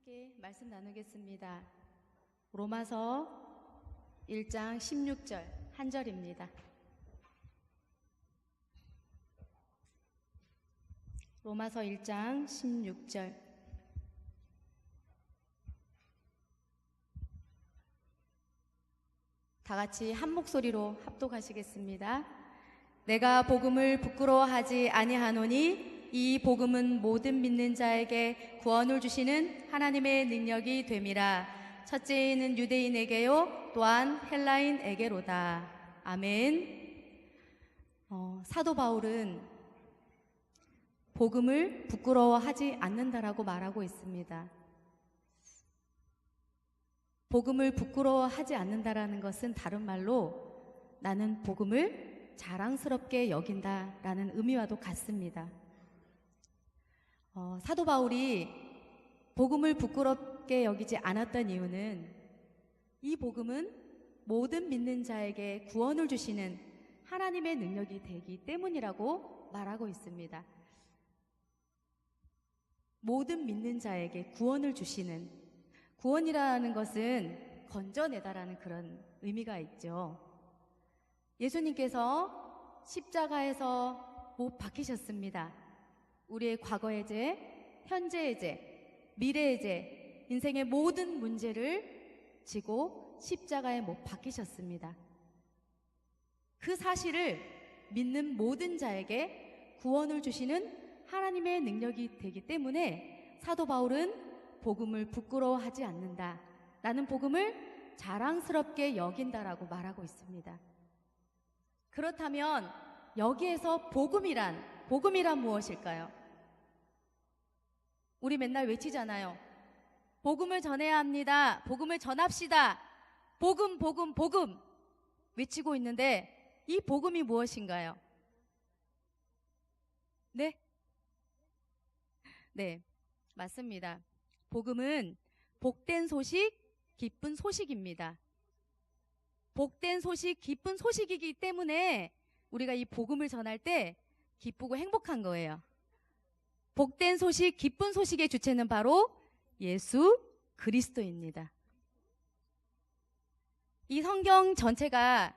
함께 말씀 나누겠습니다. 로마서 1장 16절 한 절입니다. 로마서 1장 16절. 다 같이 한 목소리로 합독하시겠습니다. 내가 복음을 부끄러워하지 아니하노니 이 복음은 모든 믿는 자에게 구원을 주시는 하나님의 능력이 됨이라. 첫째는 유대인에게요 또한 헬라인에게로다. 아멘. 사도 바울은 복음을 부끄러워하지 않는다라고 말하고 있습니다. 복음을 부끄러워하지 않는다라는 것은 다른 말로 나는 복음을 자랑스럽게 여긴다라는 의미와도 같습니다. 사도 바울이 복음을 부끄럽게 여기지 않았던 이유는 이 복음은 모든 믿는 자에게 구원을 주시는 하나님의 능력이 되기 때문이라고 말하고 있습니다. 모든 믿는 자에게 구원을 주시는, 구원이라는 것은 건져내다라는 그런 의미가 있죠. 예수님께서 십자가에서 못 박히셨습니다. 우리의 과거의 죄, 현재의 죄, 미래의 죄, 인생의 모든 문제를 지고 십자가에 못 박히셨습니다. 그 사실을 믿는 모든 자에게 구원을 주시는 하나님의 능력이 되기 때문에 사도 바울은 복음을 부끄러워하지 않는다. 나는 복음을 자랑스럽게 여긴다라고 말하고 있습니다. 그렇다면 여기에서 복음이란 무엇일까요? 우리 맨날 외치잖아요. 복음을 전해야 합니다. 복음을 전합시다. 복음, 복음, 복음 외치고 있는데 이 복음이 무엇인가요? 네? 네, 맞습니다. 복음은 복된 소식, 기쁜 소식입니다. 복된 소식, 기쁜 소식이기 때문에 우리가 이 복음을 전할 때 기쁘고 행복한 거예요. 복된 소식, 기쁜 소식의 주체는 바로 예수 그리스도입니다. 이 성경 전체가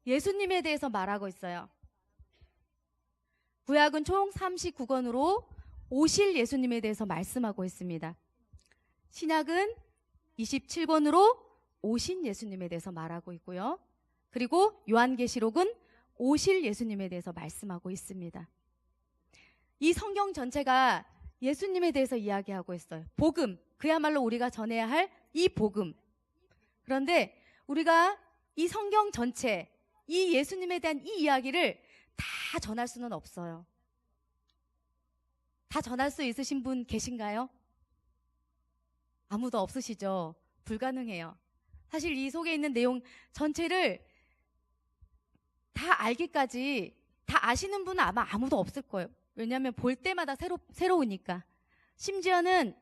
예수님에 대해서 말하고 있어요. 구약은 총 39권으로 오실 예수님에 대해서 말씀하고 있습니다. 신약은 27권으로 오신 예수님에 대해서 말하고 있고요. 그리고 요한계시록은 오실 예수님에 대해서 말씀하고 있습니다. 이 성경 전체가 예수님에 대해서 이야기하고 있어요. 복음, 그야말로 우리가 전해야 할 이 복음. 그런데 우리가 이 성경 전체, 이 예수님에 대한 이 이야기를 다 전할 수는 없어요. 다 전할 수 있으신 분 계신가요? 아무도 없으시죠? 불가능해요. 사실 이 속에 있는 내용 전체를 다 알기까지 다 아시는 분은 아마 아무도 없을 거예요. 왜냐하면 볼 때마다 새로우니까. 심지어는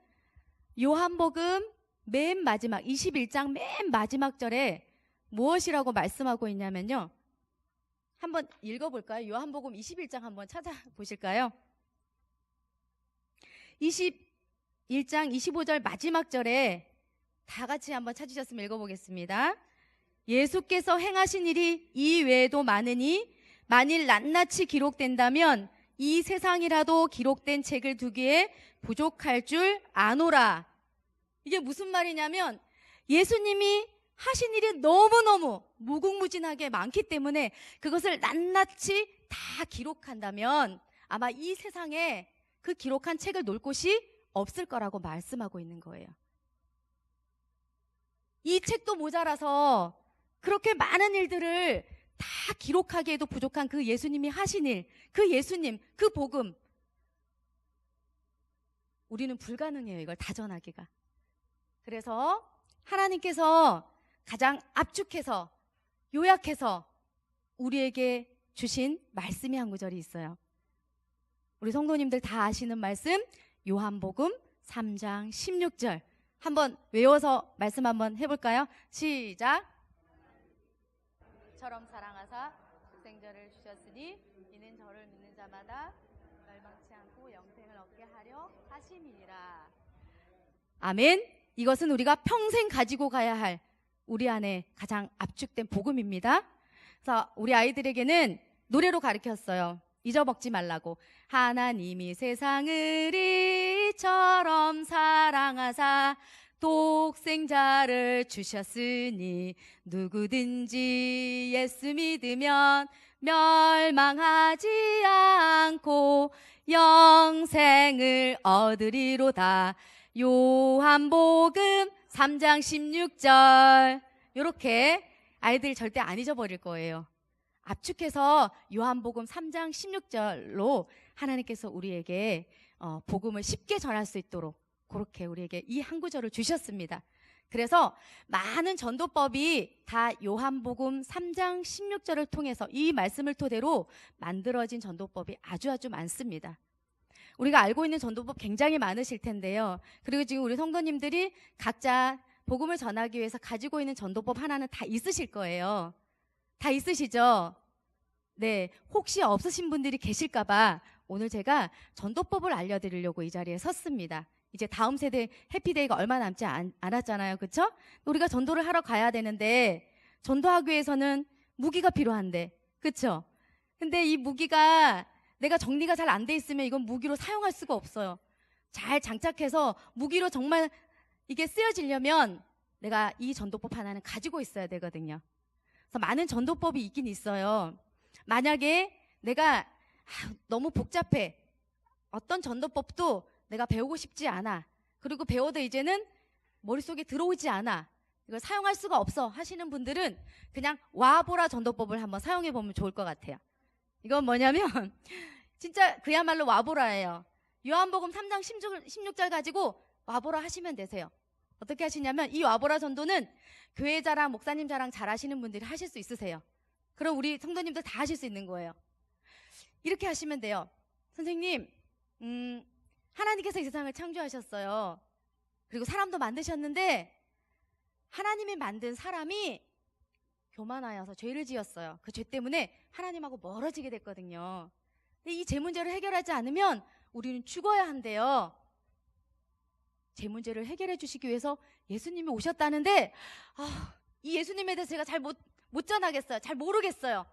요한복음 맨 마지막 21장 맨 마지막 절에 무엇이라고 말씀하고 있냐면요. 한번 읽어볼까요? 요한복음 21장 한번 찾아보실까요? 21장 25절 마지막 절에 다 같이 한번 찾으셨으면 읽어보겠습니다. 예수께서 행하신 일이 이 외에도 많으니 만일 낱낱이 기록된다면 이 세상이라도 기록된 책을 두기에 부족할 줄 아노라. 이게 무슨 말이냐면 예수님이 하신 일이 너무너무 무궁무진하게 많기 때문에 그것을 낱낱이 다 기록한다면 아마 이 세상에 그 기록한 책을 놓을 곳이 없을 거라고 말씀하고 있는 거예요. 이 책도 모자라서 그렇게 많은 일들을 다 기록하기에도 부족한 그 예수님이 하신 일, 그 예수님, 그 복음, 우리는 불가능해요. 이걸 다 전하기가. 그래서 하나님께서 가장 압축해서 요약해서 우리에게 주신 말씀이 한 구절이 있어요. 우리 성도님들 다 아시는 말씀, 요한복음 3장 16절 한번 외워서 말씀 한번 해볼까요? 시작. 처럼 사랑하사 독생자를 주셨으니 이는 저를 믿는 자마다 멸망치 않고 영생을 얻게 하려 하심이니라. 아멘. 이것은 우리가 평생 가지고 가야 할 우리 안에 가장 압축된 복음입니다. 그래서 우리 아이들에게는 노래로 가르쳤어요. 잊어먹지 말라고. 하나님이 세상을 이처럼 사랑하사 독생자를 주셨으니 누구든지 예수 믿으면 멸망하지 않고 영생을 얻으리로다. 요한복음 3장 16절. 요렇게 아이들 절대 안 잊어버릴 거예요. 압축해서 요한복음 3장 16절로 하나님께서 우리에게 복음을 쉽게 전할 수 있도록 그렇게 우리에게 이 한 구절을 주셨습니다. 그래서 많은 전도법이 다 요한복음 3장 16절을 통해서 이 말씀을 토대로 만들어진 전도법이 아주 많습니다. 우리가 알고 있는 전도법 굉장히 많으실 텐데요. 그리고 지금 우리 성도님들이 각자 복음을 전하기 위해서 가지고 있는 전도법 하나는 다 있으실 거예요. 다 있으시죠? 네, 혹시 없으신 분들이 계실까봐 오늘 제가 전도법을 알려드리려고 이 자리에 섰습니다. 이제 다음 세대 해피데이가 얼마 남지 않았잖아요. 그쵸? 우리가 전도를 하러 가야 되는데 전도하기 위해서는 무기가 필요한데, 그쵸? 근데 이 무기가 내가 정리가 잘 안 돼 있으면 이건 무기로 사용할 수가 없어요. 잘 장착해서 무기로 정말 이게 쓰여지려면 내가 이 전도법 하나는 가지고 있어야 되거든요. 그래서 많은 전도법이 있긴 있어요. 만약에 내가 너무 복잡해, 어떤 전도법도 내가 배우고 싶지 않아, 그리고 배워도 이제는 머릿속에 들어오지 않아, 이걸 사용할 수가 없어 하시는 분들은 그냥 와보라 전도법을 한번 사용해 보면 좋을 것 같아요. 이건 뭐냐면 진짜 그야말로 와보라예요. 요한복음 3장 16절 가지고 와보라 하시면 되세요. 어떻게 하시냐면 이 와보라 전도는 교회 자랑, 목사님 자랑 잘 하시는 분들이 하실 수 있으세요. 그럼 우리 성도님들 다 하실 수 있는 거예요. 이렇게 하시면 돼요. 선생님, 하나님께서 이 세상을 창조하셨어요. 그리고 사람도 만드셨는데 하나님이 만든 사람이 교만하여서 죄를 지었어요. 그 죄 때문에 하나님하고 멀어지게 됐거든요. 근데 이 죄 문제를 해결하지 않으면 우리는 죽어야 한대요. 죄 문제를 해결해 주시기 위해서 예수님이 오셨다는데 이 예수님에 대해서 제가 잘 못 전하겠어요. 잘 모르겠어요.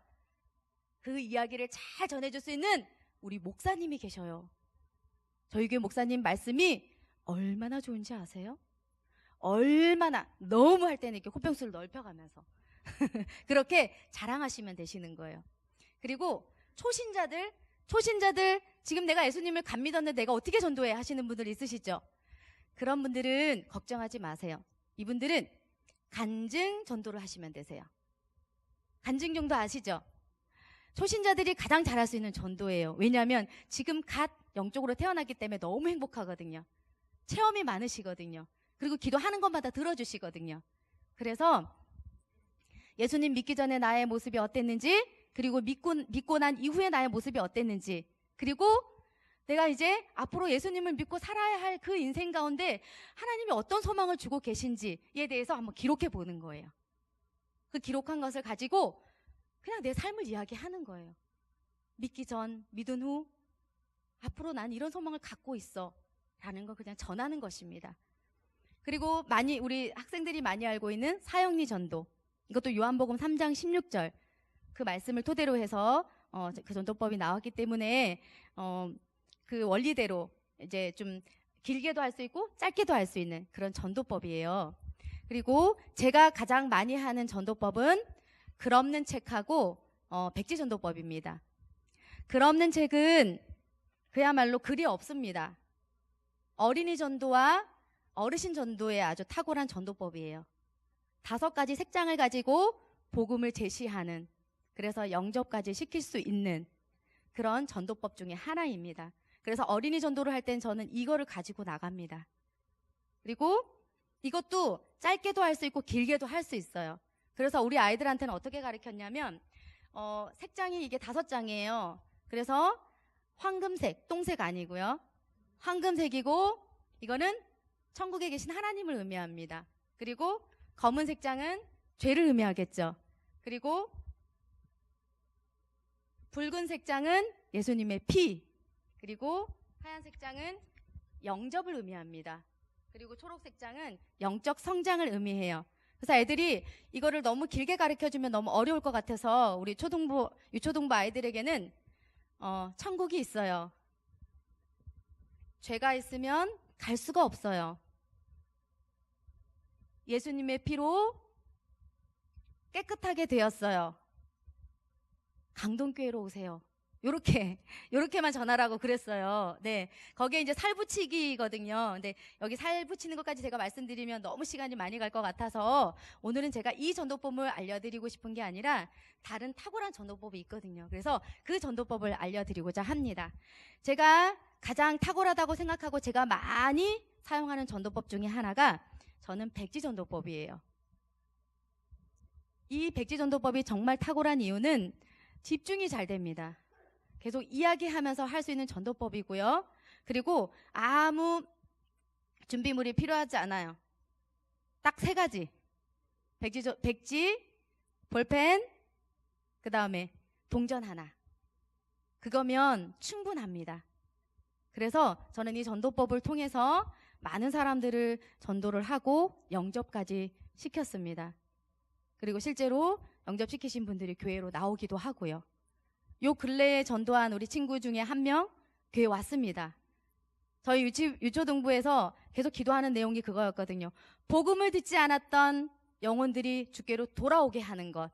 그 이야기를 잘 전해줄 수 있는 우리 목사님이 계셔요. 저희 교회 목사님 말씀이 얼마나 좋은지 아세요? 얼마나, 너무 할 때는 이렇게 코평수를 넓혀가면서 그렇게 자랑하시면 되시는 거예요. 그리고 초신자들 지금 내가 예수님을 간 믿었는데 내가 어떻게 전도해 하시는 분들 있으시죠? 그런 분들은 걱정하지 마세요. 이분들은 간증 전도를 하시면 되세요. 간증 정도 아시죠? 초신자들이 가장 잘할 수 있는 전도예요. 왜냐하면 지금 갓 영적으로 태어났기 때문에 너무 행복하거든요. 체험이 많으시거든요. 그리고 기도하는 것마다 들어주시거든요. 그래서 예수님 믿기 전에 나의 모습이 어땠는지, 그리고 믿고 난 이후에 나의 모습이 어땠는지, 그리고 내가 이제 앞으로 예수님을 믿고 살아야 할 그 인생 가운데 하나님이 어떤 소망을 주고 계신지에 대해서 한번 기록해 보는 거예요. 그 기록한 것을 가지고 그냥 내 삶을 이야기하는 거예요. 믿기 전, 믿은 후, 앞으로 난 이런 소망을 갖고 있어 라는 걸 그냥 전하는 것입니다. 그리고 우리 학생들이 많이 알고 있는 사형리 전도, 이것도 요한복음 3장 16절 그 말씀을 토대로 해서 그 전도법이 나왔기 때문에 그 원리대로 이제 좀 길게도 할 수 있고 짧게도 할 수 있는 그런 전도법이에요. 그리고 제가 가장 많이 하는 전도법은 글 없는 책하고 백지 전도법입니다. 글 없는 책은 그야말로 글이 없습니다. 어린이 전도와 어르신 전도에 아주 탁월한 전도법이에요. 5가지 색장을 가지고 복음을 제시하는, 그래서 영접까지 시킬 수 있는 그런 전도법 중에 하나입니다. 그래서 어린이 전도를 할 땐 저는 이거를 가지고 나갑니다. 그리고 이것도 짧게도 할 수 있고 길게도 할 수 있어요. 그래서 우리 아이들한테는 어떻게 가르쳤냐면 색장이 이게 5장이에요. 그래서 황금색, 똥색 아니고요. 황금색이고 이거는 천국에 계신 하나님을 의미합니다. 그리고 검은 색장은 죄를 의미하겠죠. 그리고 붉은 색장은 예수님의 피, 그리고 하얀 색장은 영접을 의미합니다. 그리고 초록색 장은 영적 성장을 의미해요. 그래서 애들이 이거를 너무 길게 가르쳐주면 너무 어려울 것 같아서 우리 초등부, 유초등부 아이들에게는 천국이 있어요. 죄가 있으면 갈 수가 없어요. 예수님의 피로 깨끗하게 되었어요. 강동교회로 오세요. 요렇게만 전하라고 그랬어요. 네. 거기에 이제 살 붙이기거든요. 근데 여기 살 붙이는 것까지 제가 말씀드리면 너무 시간이 많이 갈 것 같아서 오늘은 제가 이 전도법을 알려드리고 싶은 게 아니라 다른 탁월한 전도법이 있거든요. 그래서 그 전도법을 알려드리고자 합니다. 제가 가장 탁월하다고 생각하고 제가 많이 사용하는 전도법 중에 하나가 저는 백지전도법이에요. 이 백지전도법이 정말 탁월한 이유는 집중이 잘 됩니다. 계속 이야기하면서 할 수 있는 전도법이고요. 그리고 아무 준비물이 필요하지 않아요. 딱 3가지. 백지, 볼펜, 그 다음에 동전 하나. 그거면 충분합니다. 그래서 저는 이 전도법을 통해서 많은 사람들을 전도를 하고 영접까지 시켰습니다. 그리고 실제로 영접시키신 분들이 교회로 나오기도 하고요. 요 근래에 전도한 우리 친구 중에 한 명 교회 왔습니다. 저희 유초등부에서 계속 기도하는 내용이 그거였거든요. 복음을 듣지 않았던 영혼들이 주께로 돌아오게 하는 것.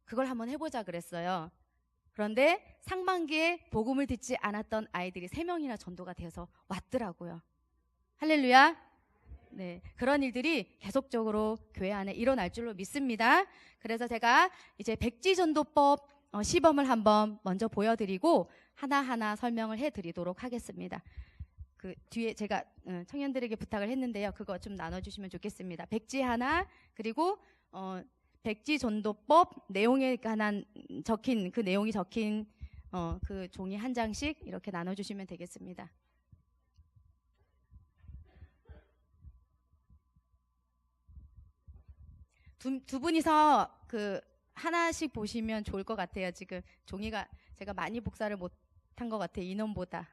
그걸 한번 해보자 그랬어요. 그런데 상반기에 복음을 듣지 않았던 아이들이 3명이나 전도가 되어서 왔더라고요. 할렐루야. 네, 그런 일들이 계속적으로 교회 안에 일어날 줄로 믿습니다. 그래서 제가 이제 백지전도법 시범을 한번 먼저 보여드리고 하나하나 설명을 해드리도록 하겠습니다. 그 뒤에 제가 청년들에게 부탁을 했는데요. 그거 좀 나눠주시면 좋겠습니다. 백지 하나, 그리고 백지전도법 내용에 관한 적힌 그 내용이 적힌 그 종이 한 장씩 이렇게 나눠주시면 되겠습니다. 두 분이서 그 하나씩 보시면 좋을 것 같아요. 지금 종이가 제가 많이 복사를 못한 것 같아요. 인원보다.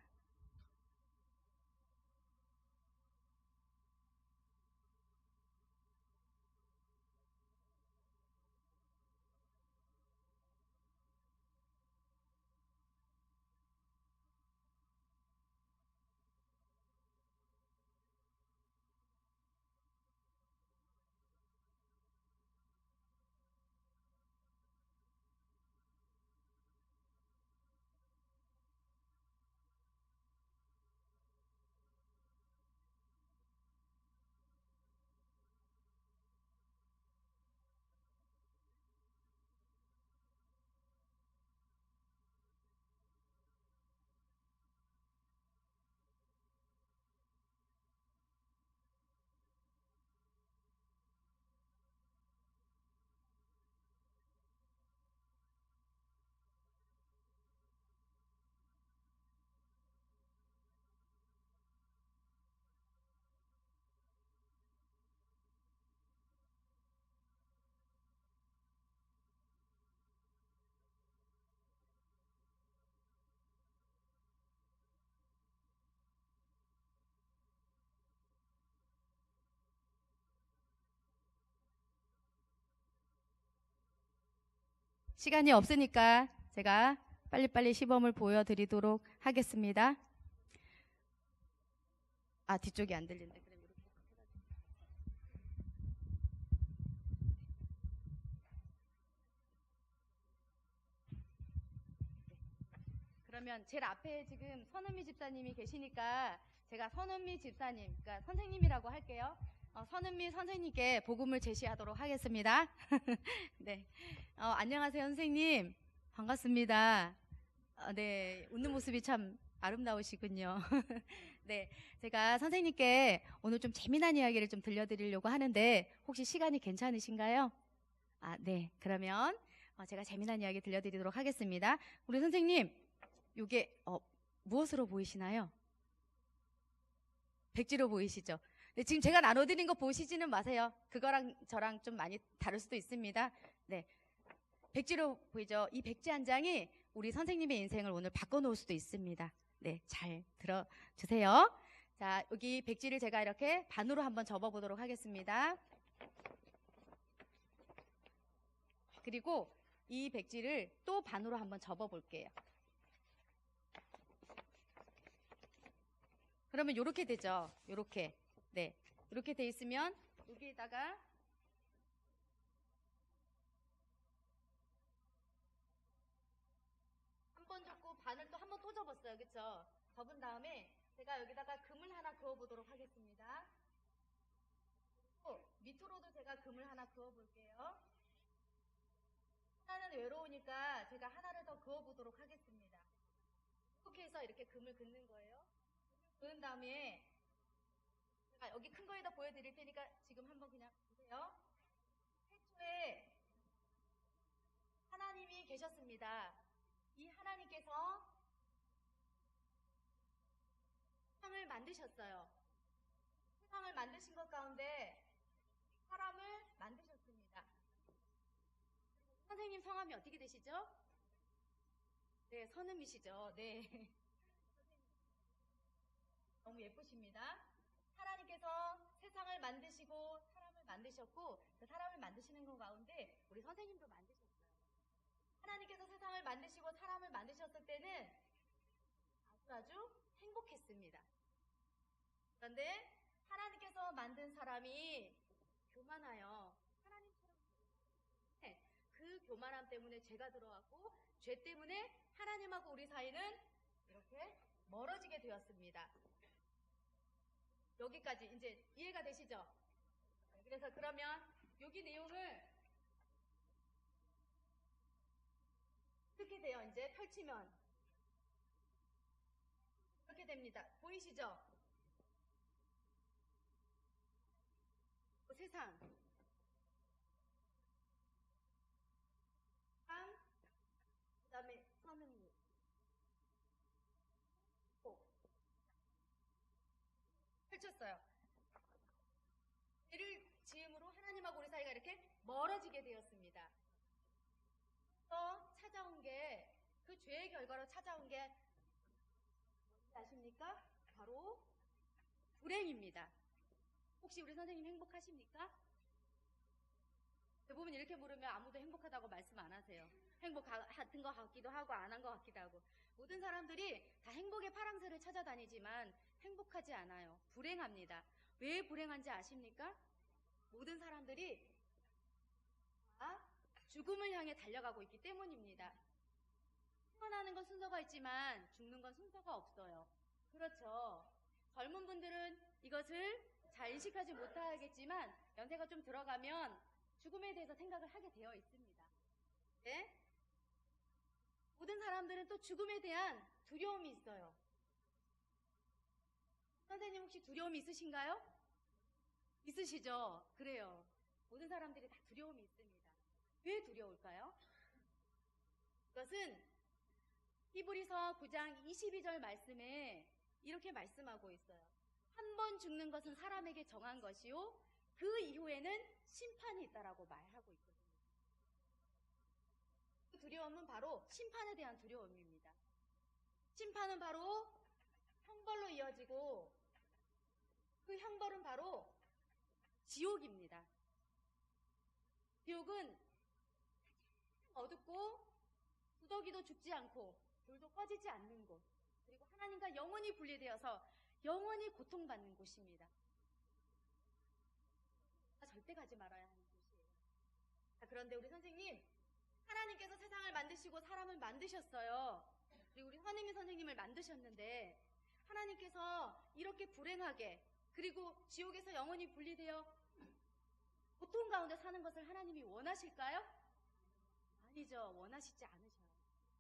시간이 없으니까 제가 빨리빨리 시범을 보여드리도록 하겠습니다. 뒤쪽이 안 들리는데. 그럼 이렇게. 그러면 제일 앞에 지금 선은미 집사님이 계시니까 제가 선은미 집사님, 그러니까 선생님이라고 할게요. 선은미 선생님께 복음을 제시하도록 하겠습니다. 네. 안녕하세요, 선생님. 반갑습니다. 네. 웃는 모습이 참 아름다우시군요. 네. 제가 선생님께 오늘 좀 재미난 이야기를 좀 들려드리려고 하는데 혹시 시간이 괜찮으신가요? 네. 그러면 제가 재미난 이야기 들려드리도록 하겠습니다. 우리 선생님, 이게 무엇으로 보이시나요? 백지로 보이시죠? 네, 지금 제가 나눠드린 거 보시지는 마세요. 그거랑 저랑 좀 많이 다를 수도 있습니다. 네, 백지로 보이죠? 이 백지 한 장이 우리 선생님의 인생을 오늘 바꿔놓을 수도 있습니다. 네, 잘 들어주세요. 자, 여기 백지를 제가 이렇게 반으로 한번 접어보도록 하겠습니다. 그리고 이 백지를 또 반으로 한번 접어볼게요. 그러면 이렇게 되죠. 이렇게. 네. 이렇게 돼 있으면 여기에다가 한 번 접고 반을 또 한 번 또 접었어요. 그쵸? 접은 다음에 제가 여기다가 금을 하나 그어보도록 하겠습니다. 밑으로도 제가 금을 하나 그어볼게요. 하나는 외로우니까 제가 하나를 더 그어보도록 하겠습니다. 이렇게 해서 이렇게 금을 긋는 거예요. 그은 다음에 제가 여기 큰 거에다 보여드릴 테니까 지금 한번 그냥 보세요. 태초에 하나님이 계셨습니다. 이 하나님께서 세상을 만드셨어요. 세상을 만드신 것 가운데 사람을 만드셨습니다. 선생님 성함이 어떻게 되시죠? 네, 선음이시죠. 네. 너무 예쁘십니다. 하나님께서 세상을 만드시고 사람을 만드셨고 그 사람을 만드시는 것 가운데 우리 선생님도 만드셨어요. 하나님께서 세상을 만드시고 사람을 만드셨을 때는 아주 행복했습니다. 그런데 하나님께서 만든 사람이 교만하여 하나님처럼 그 교만함 때문에 죄가 들어왔고 죄 때문에 하나님하고 우리 사이는 이렇게 멀어지게 되었습니다. 여기까지 이제 이해가 되시죠? 그래서 그러면 여기 내용을 이렇게 돼요. 이제 펼치면 이렇게 됩니다. 보이시죠? 세상 그 다음에 선음이 펼쳤어요. 죄를 지음으로 하나님하고 우리 사이가 이렇게 멀어지게 되었습니다. 또 찾아온 게 그 죄의 결과로 찾아온 게 뭔지 아십니까? 바로 불행입니다. 혹시 우리 선생님 행복하십니까? 대부분 이렇게 물으면 아무도 행복하다고 말씀 안 하세요. 행복 같은 것 같기도 하고 안 한 것 같기도 하고. 모든 사람들이 다 행복의 파랑새를 찾아다니지만 행복하지 않아요. 불행합니다. 왜 불행한지 아십니까? 모든 사람들이 다 죽음을 향해 달려가고 있기 때문입니다. 태어나는 건 순서가 있지만 죽는 건 순서가 없어요. 그렇죠. 젊은 분들은 이것을 잘 인식하지 못하겠지만 연세가 좀 들어가면 죽음에 대해서 생각을 하게 되어 있습니다. 네? 모든 사람들은 또 죽음에 대한 두려움이 있어요. 선생님 혹시 두려움이 있으신가요? 있으시죠? 그래요. 모든 사람들이 다 두려움이 있습니다. 왜 두려울까요? 그것은 히브리서 9장 22절 말씀에 이렇게 말씀하고 있어요. 한 번 죽는 것은 사람에게 정한 것이요 그 이후에는 심판이 있다라고 말하고 있거든요. 그 두려움은 바로 심판에 대한 두려움입니다. 심판은 바로 형벌로 이어지고 그 형벌은 바로 지옥입니다. 지옥은 어둡고 구더기도 죽지 않고 불도 꺼지지 않는 곳, 그리고 하나님과 영원히 분리되어서 영원히 고통받는 곳입니다. 절대 가지 말아야 하는 곳이에요. 자, 그런데 우리 선생님, 하나님께서 세상을 만드시고 사람을 만드셨어요. 그리고 우리 선임이 선생님을 만드셨는데 하나님께서 이렇게 불행하게 그리고 지옥에서 영원히 분리되어 고통 가운데 사는 것을 하나님이 원하실까요? 아니죠. 원하시지 않으셔요.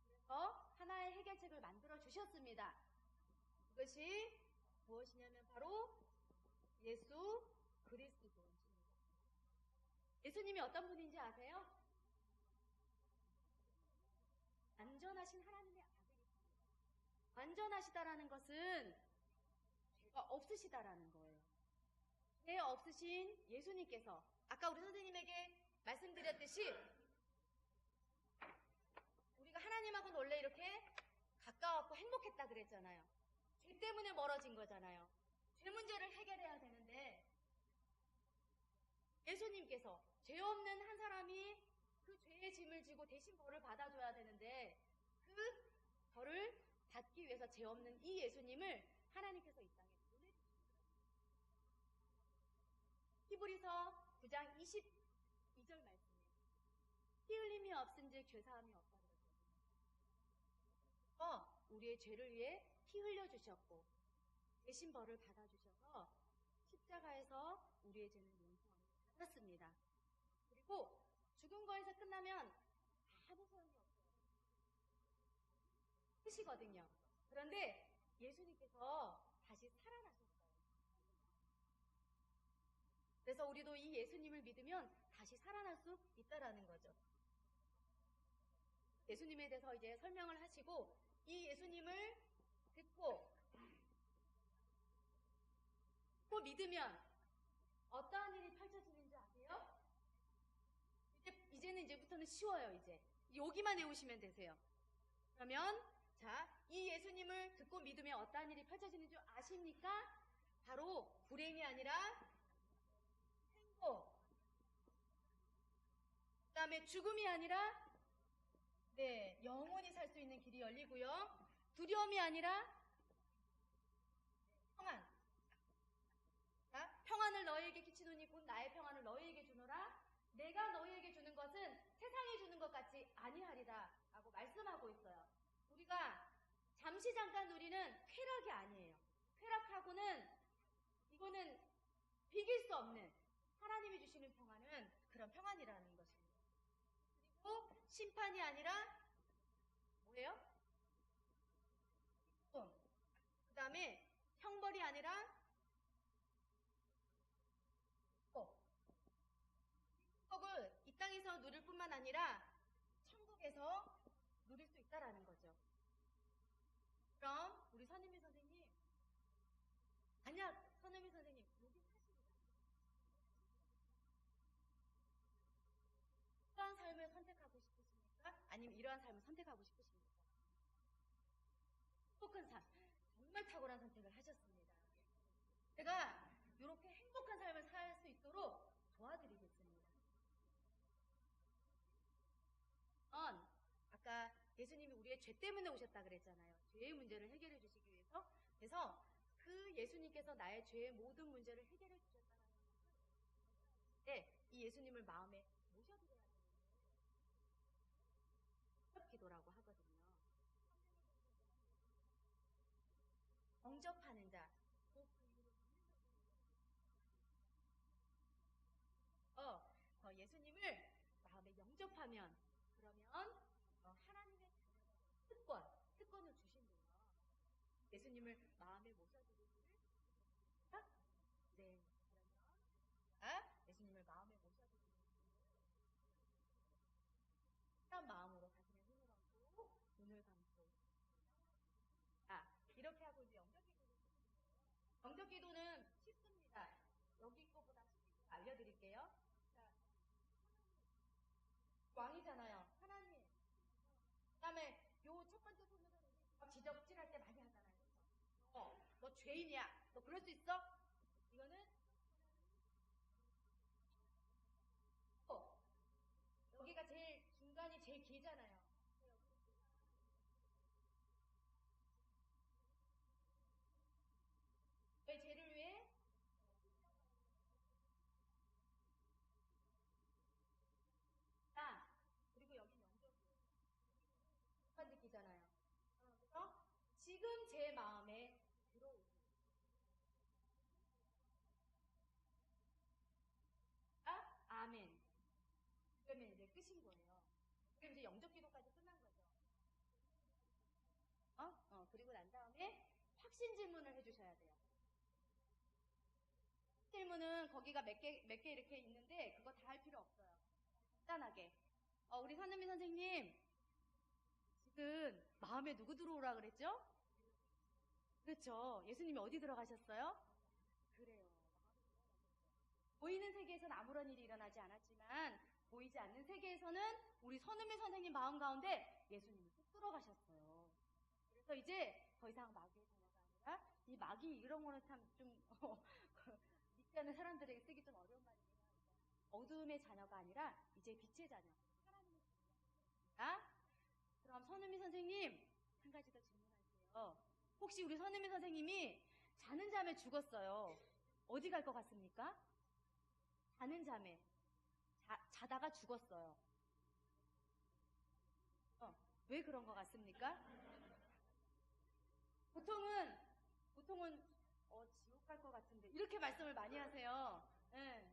그래서 하나의 해결책을 만들어 주셨습니다. 그것이 무엇이냐면 바로 예수 그리스도입니다. 예수님이 어떤 분인지 아세요? 완전하신 하나님의 아들이십니다. 완전하시다라는 것은 죄가 없으시다라는 거예요. 죄 없으신 예수님께서 아까 우리 선생님에게 말씀드렸듯이 우리가 하나님하고는 원래 이렇게 가까웠고 행복했다 그랬잖아요. 죄 때문에 멀어진 거잖아요. 죄 문제를 해결해야 되는데 예수님께서 죄 없는 한 사람이 그 죄의 짐을 지고 대신 벌을 받아줘야 되는데 그 벌을 받기 위해서 죄 없는 이 예수님을 하나님께서 이 땅에 보내주신 거예요. 히브리서 9장 22절 말씀에 피 흘림이 없은즉 죄사함이 없다 그랬거든요. 우리의 죄를 위해 피 흘려주셨고 대신 벌을 받아주셔서 십자가에서 우리의 죄는 용서함을 받았습니다. 그리고 죽은 거에서 끝나면 아무 소용이 없어요. 끝이거든요. 그런데 예수님께서 다시 살아나셨어요. 그래서 우리도 이 예수님을 믿으면 다시 살아날 수 있다라는 거죠. 예수님에 대해서 이제 설명을 하시고 이 예수님을 듣고 또 믿으면 어떠한 일이 펼쳐지는 줄 아세요? 이제부터는 쉬워요. 이제 여기만 외우시면 되세요. 그러면 자, 이 예수님을 듣고 믿으면 어떠한 일이 펼쳐지는 줄 아십니까? 바로 불행이 아니라 행복, 그 다음에 죽음이 아니라 영원히 살 수 있는 길이 열리고요. 두려움이 아니라 평안. 자, 평안을 너희에게 끼치노니 곧 나의 평안을 너희에게 주노라. 내가 너희에게 주는 것은 세상이 주는 것 같지 아니하리다 라고 말씀하고 있어요. 우리가 잠시 잠깐 누리는 쾌락이 아니에요. 쾌락하고는 이거는 비길 수 없는 하나님이 주시는 평안은 그런 평안이라는 것입니다. 그리고 심판이 아니라 뭐예요? 그 다음에 형벌이 아니라 축복을 이 땅에서 누릴 뿐만 아니라 천국에서 누릴 수 있다라는 거죠. 그럼 우리 선임미 선생님, 만약 선임미 선생님 여기 사십니다. 이러한 삶을 선택하고 싶으십니까? 아니면 이러한 삶을 선택하고 싶으십니까? 행복한 삶, 정말 탁월한 선택을 하셨습니다. 제가 이렇게 행복한 삶을 살 수 있도록 도와드리겠습니다. 아까 예수님이 우리의 죄 때문에 오셨다 그랬잖아요. 죄의 문제를 해결해 주시기 위해서. 그래서 그 예수님께서 나의 죄의 모든 문제를 해결해 주셨다는 것을 이 예수님을 마음에 모셔드려야 돼요. 기도라고 하거든요. 영접하는 자. 예수님을 마음에 영접하면 그러면 하나님의 특권을 주신대요. 예수님을 마음에 모셔드리기를 그러면 예수님을 마음에 모셔드리기를 그런 마음으로 가슴에 손을 얹고 눈을 감고 이렇게 하고 이제 영접기도는 쉽습니다. 여기 거보다 쉽게 알려드릴게요. 자, 왕이잖아요. 하나님. 그 다음에 요 첫 번째 손으로 지적질할 때 많이 하잖아요. 너 죄인이야. 너 그럴 수 있어? 이거는 여기가 제일 중간이 제일 길잖아요. 왜 죄를 위해? 그리고 여기 영접이에요. 번지기잖아요. 그래서 지금 제 마음에 들어오세요. 아멘. 그러면 이제 끝인 거예요. 그럼 이제 영접기도까지 끝난 거죠. 그리고 난 다음에 확신 질문을 해주셔야 돼요. 질문은 거기가 몇 개 이렇게 있는데 그거 다 할 필요 없어요. 간단하게. 우리 선은미 선생님, 지금 마음에 누구 들어오라 그랬죠? 그렇죠. 예수님이 어디 들어가셨어요? 그래요. 보이는 세계에서는 아무런 일이 일어나지 않았지만 보이지 않는 세계에서는 우리 선은미 선생님 마음 가운데 예수님이 쏙 들어가셨어요. 그래서 이제 더 이상 마귀의 자녀가 아니라 이 마귀 이런 거는 참좀 믿지 않는 사람들에게 쓰기 좀 어려운 말이긴 합니다. 어둠의 자녀가 아니라 이제 빛의 자녀. 하나님의 자녀. 그럼 선은미 선생님 한 가지 더 질문할게요. 혹시 우리 선은미 선생님이 자는 잠에 죽었어요. 어디 갈 것 같습니까? 자는 잠에 자다가 죽었어요. 왜 그런 것 같습니까? 보통은 지옥 갈 것 같은데 이렇게 말씀을 많이 하세요. 네.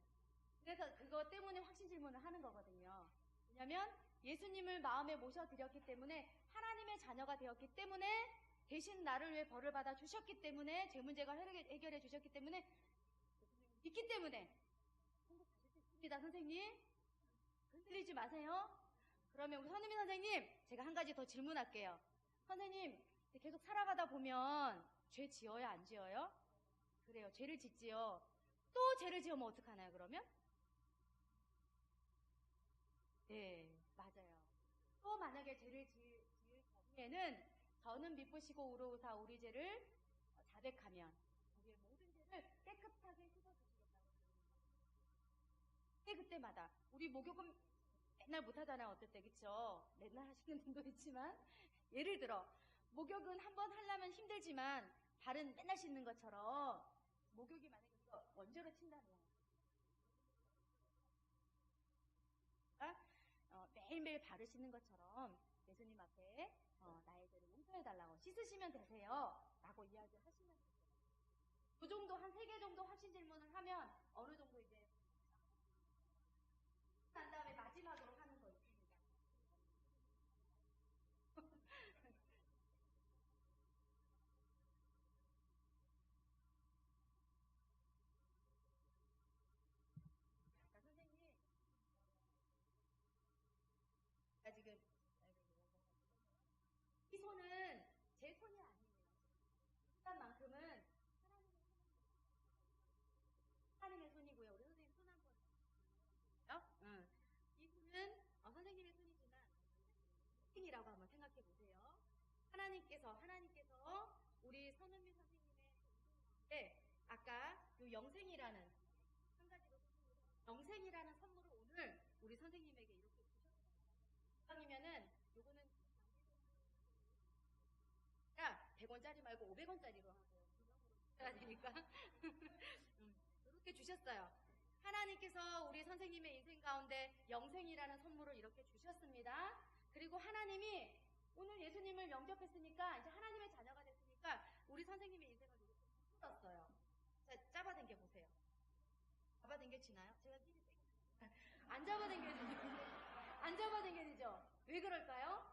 그래서 그거 때문에 확신 질문을 하는 거거든요. 왜냐하면 예수님을 마음에 모셔드렸기 때문에 하나님의 자녀가 되었기 때문에 대신 나를 위해 벌을 받아 주셨기 때문에 제 문제가 해결해 주셨기 때문에 믿기 때문에 천국 가실 수 있습니다. 선생님 흔들리지 마세요. 그러면 우리 선우미 선생님 제가 한 가지 더 질문할게요. 선생님 계속 살아가다 보면 죄 지어요 안 지어요? 그래요. 죄를 짓지요. 또 죄를 지으면 어떡하나요 그러면? 네 맞아요. 또 만약에 죄를 지을 경우에는 저는 미쁘시고 우로우사 우리 죄를 자백하면 우리의 모든 죄를 깨끗하게 씻어주시겠다고 합니다. 그때마다 우리 목욕은 맨날 못하잖아요. 어떨 때 그쵸? 맨날 하시는 분도 있지만 예를 들어 목욕은 한번 하려면 힘들지만 발은 맨날 씻는 것처럼 목욕이 만약에 우리가 원죄로 친다면 매일매일 발을 씻는 것처럼 예수님 앞에 나의 죄를 용서해달라고 씻으시면 되세요 라고 이야기를 하시면 돼요. 그 정도 한 3개 정도 확신 질문을 하면 어느 정도 이제 난 다음에 마지막으로 하는 거 있습니다. 자, 선생님 지금 이 손은 제 손이 아니에요. 시간만큼은 하나님의 손이고요. 우리 선생님 손 한번 응. 이 손은 선생님의 손이지만 선생이라고 한번 생각해 보세요. 하나님께서 우리 선은미 선생님의 아까 요 영생이라는 한 가지로 영생이라는 선물을 오늘 우리 선생님에게 이렇게 주셨어요. 이면은 요거는 100원짜리 말고 500원짜리로 하세요. 그러니까 이렇게 주셨어요. 하나님께서 우리 선생님의 인생 가운데 영생이라는 선물을 이렇게 주셨습니다. 그리고 하나님이 오늘 예수님을 영접했으니까 이제 하나님의 자녀가 됐으니까 우리 선생님의 인생을 이렇게 풀었어요. 자, 잡아당겨 보세요. 잡아당겨지나요? 제가 안 잡아당겨지죠. 안 잡아당겨지죠. 왜 그럴까요?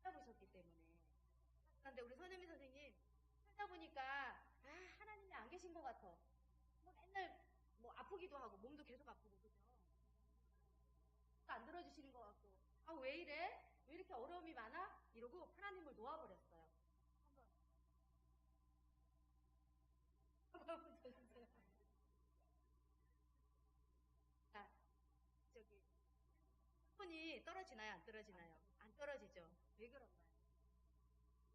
찾아보셨기 때문에. 그런데 우리 선혜미 선생님 찾아보니까 하나님이 안 계신 것 같아. 맨날 아프기도 하고 몸도 계속 아프고 그죠? 안 들어주시는 것 같고 왜 이래? 왜 이렇게 어려움이 많아? 이러고 하나님을 놓아버렸어요. 한번 쳐주세요. 자, 손이 떨어지나요? 안 떨어지나요? 안 떨어지죠. 왜 그런가요?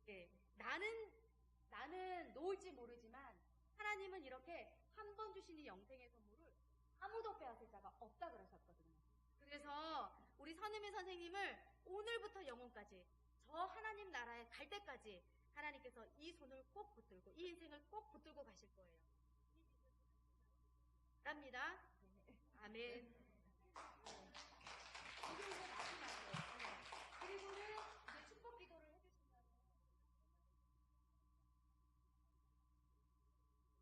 네, 나는 놓을지 모르지만 하나님은 이렇게 한 번 주시는 영생의 선물을 아무도 빼앗을 자가 없다 그러셨거든요. 그래서 우리 선음희 선생님을 오늘부터 영원까지 저 하나님 나라에 갈 때까지 하나님께서 이 손을 꼭 붙들고 이 인생을 꼭 붙들고 가실 거예요.랍니다. 아멘. 그리고 이제 마지막으로 그리고는 이제 축복 기도를 해주신다면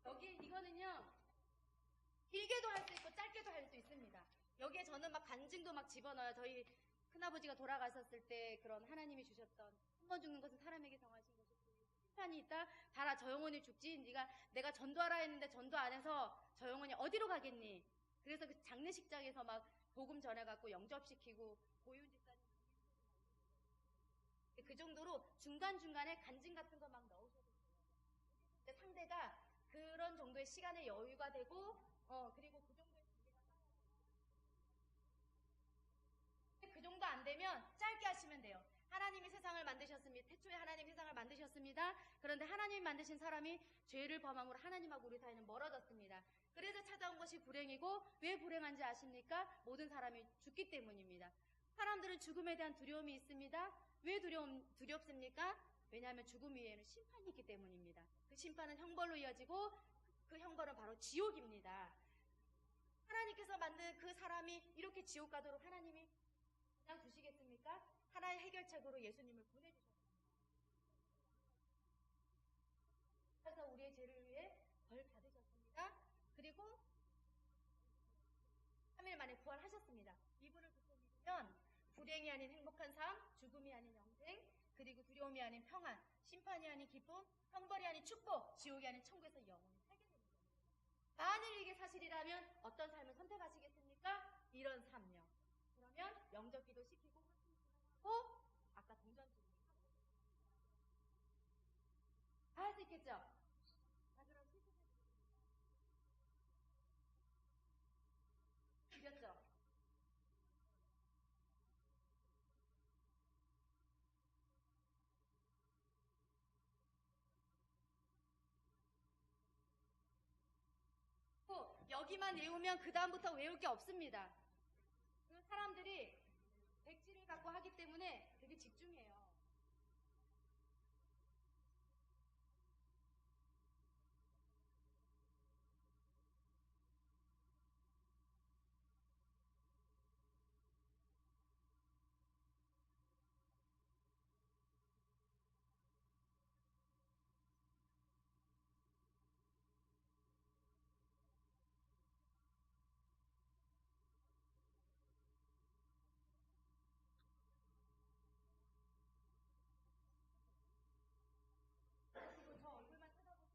여기 이거는요 길게도 할 수 있고 짧게도 할 수 있습니다. 여기에 저는 막 간증도 막 집어넣어요. 저희 큰아버지가 돌아가셨을 때 그런 하나님이 주셨던 한 번 죽는 것은 사람에게 정하신 것이고 심판이 있다. 봐라 저 영혼이 죽지. 내가 전도하라 했는데 전도 안 해서 저 영혼이 어디로 가겠니. 그래서 그 장례식장에서 막 복음 전해갖고 영접시키고 고윤집사님 그 정도로 중간중간에 간증 같은 거 막 넣으셔도 돼요. 상대가 그런 정도의 시간의 여유가 되고 그리고 그 정도의 그 정도 안 되면 짧게 하시면 돼요. 하나님이 세상을 만드셨습니다. 태초에 하나님이 세상을 만드셨습니다. 주셨습니다. 그런데 하나님이 만드신 사람이 죄를 범함으로 하나님하고 우리 사이는 멀어졌습니다. 그래서 찾아온 것이 불행이고, 왜 불행한지 아십니까? 모든 사람이 죽기 때문입니다. 사람들은 죽음에 대한 두려움이 있습니다. 왜 두렵습니까? 왜냐하면 죽음 위에는 심판이 있기 때문입니다. 그 심판은 형벌로 이어지고, 그 형벌은 바로 지옥입니다. 하나님께서 만든 그 사람이 이렇게 지옥 가도록 하나님이 그냥 두시겠습니까? 하나의 해결책으로 예수님을 보내주셨습니다. 그래서 우리의 죄를 위해 벌 받으셨습니다. 그리고 3일 만에 부활하셨습니다. 이분을 듣고 믿으면 불행이 아닌 행복한 삶, 죽음이 아닌 영생, 그리고 두려움이 아닌 평안, 심판이 아닌 기쁨, 형벌이 아닌 축복, 지옥이 아닌 천국에서 영원히 살게 됩니다. 만일 이게 사실이라면 어떤 삶을 선택하시겠습니까? 이런 삶요. 그러면 영접 기도 시키고 하고, 아까 동전주를 다 할 수 있겠죠? 자, 그럼 드렸죠? 여기만 외우면 그 다음부터 외울 게 없습니다. 그 사람들이 백지를 갖고 하기 때문에 되게 집중해요. 그리고 저 얼굴만 쳐다보고.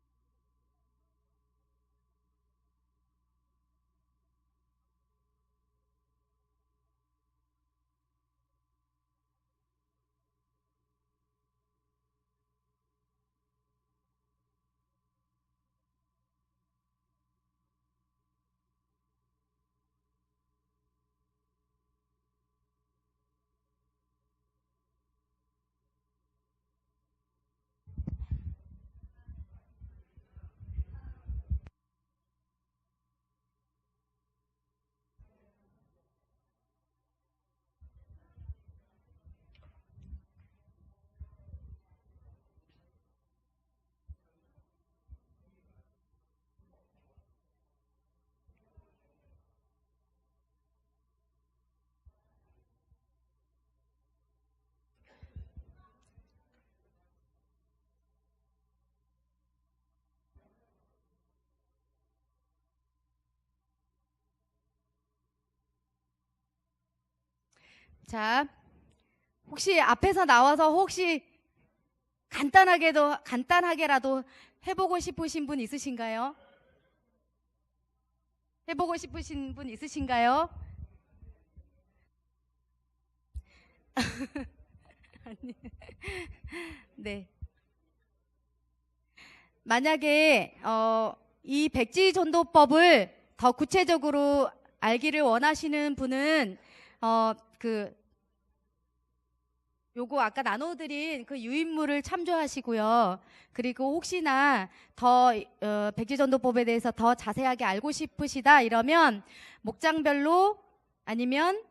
자, 혹시 앞에서 나와서 혹시 간단하게라도 해보고 싶으신 분 있으신가요? 해보고 싶으신 분 있으신가요? 아니, 네. 만약에 이 백지전도법을 더 구체적으로 알기를 원하시는 분은 요거 아까 나눠드린 그 유인물을 참조하시고요. 그리고 혹시나 더 백지전도법에 대해서 더 자세하게 알고 싶으시다 이러면 목장별로 아니면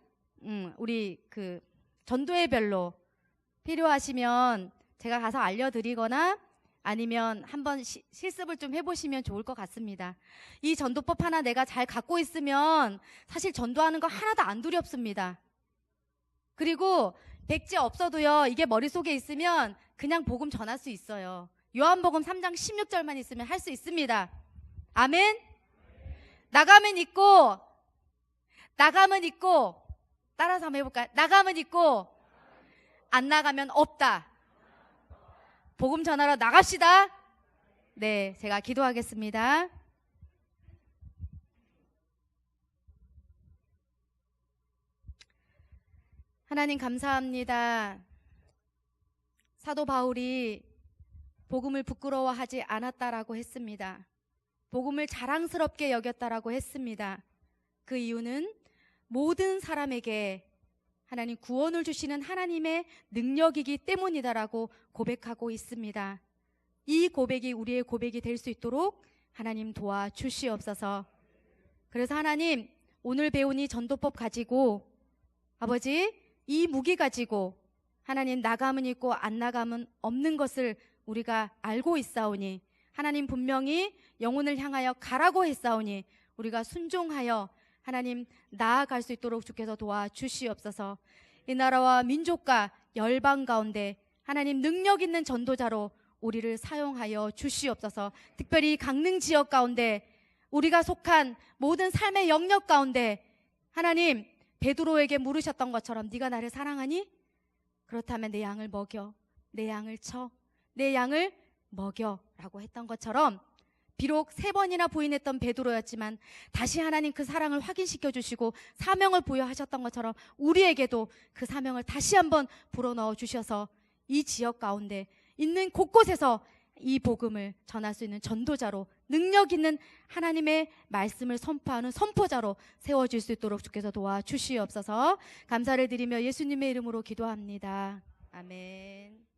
우리 그 전도회별로 필요하시면 제가 가서 알려드리거나 아니면 한번 실습을 좀 해보시면 좋을 것 같습니다. 이 전도법 하나 내가 잘 갖고 있으면 사실 전도하는 거 하나도 안 두렵습니다. 그리고 백지 없어도요, 이게 머릿속에 있으면 그냥 복음 전할 수 있어요. 요한복음 3장 16절만 있으면 할 수 있습니다. 아멘. 나가면 있고 따라서 한번 해볼까요? 나가면 있고 안 나가면 없다. 복음 전하러 나갑시다. 네, 제가 기도하겠습니다. 하나님 감사합니다. 사도 바울이 복음을 부끄러워하지 않았다라고 했습니다. 복음을 자랑스럽게 여겼다라고 했습니다. 그 이유는 모든 사람에게 하나님 구원을 주시는 하나님의 능력이기 때문이다라고 고백하고 있습니다. 이 고백이 우리의 고백이 될 수 있도록 하나님 도와주시옵소서. 그래서 하나님 오늘 배운 이 전도법 가지고 아버지 이 무기 가지고 하나님 나감은 있고 안 나감은 없는 것을 우리가 알고 있사오니 하나님 분명히 영혼을 향하여 가라고 했사오니 우리가 순종하여 하나님 나아갈 수 있도록 주께서 도와주시옵소서. 이 나라와 민족과 열방 가운데 하나님 능력 있는 전도자로 우리를 사용하여 주시옵소서. 특별히 강릉 지역 가운데 우리가 속한 모든 삶의 영역 가운데 하나님 베드로에게 물으셨던 것처럼 네가 나를 사랑하니? 그렇다면 내 양을 먹여, 내 양을 쳐, 내 양을 먹여 라고 했던 것처럼 비록 3번이나 부인했던 베드로였지만 다시 하나님 그 사랑을 확인시켜 주시고 사명을 부여하셨던 것처럼 우리에게도 그 사명을 다시 한번 불어넣어 주셔서 이 지역 가운데 있는 곳곳에서 이 복음을 전할 수 있는 전도자로 능력 있는 하나님의 말씀을 선포하는 선포자로 세워질 수 있도록 주께서 도와주시옵소서. 감사를 드리며 예수님의 이름으로 기도합니다. 아멘.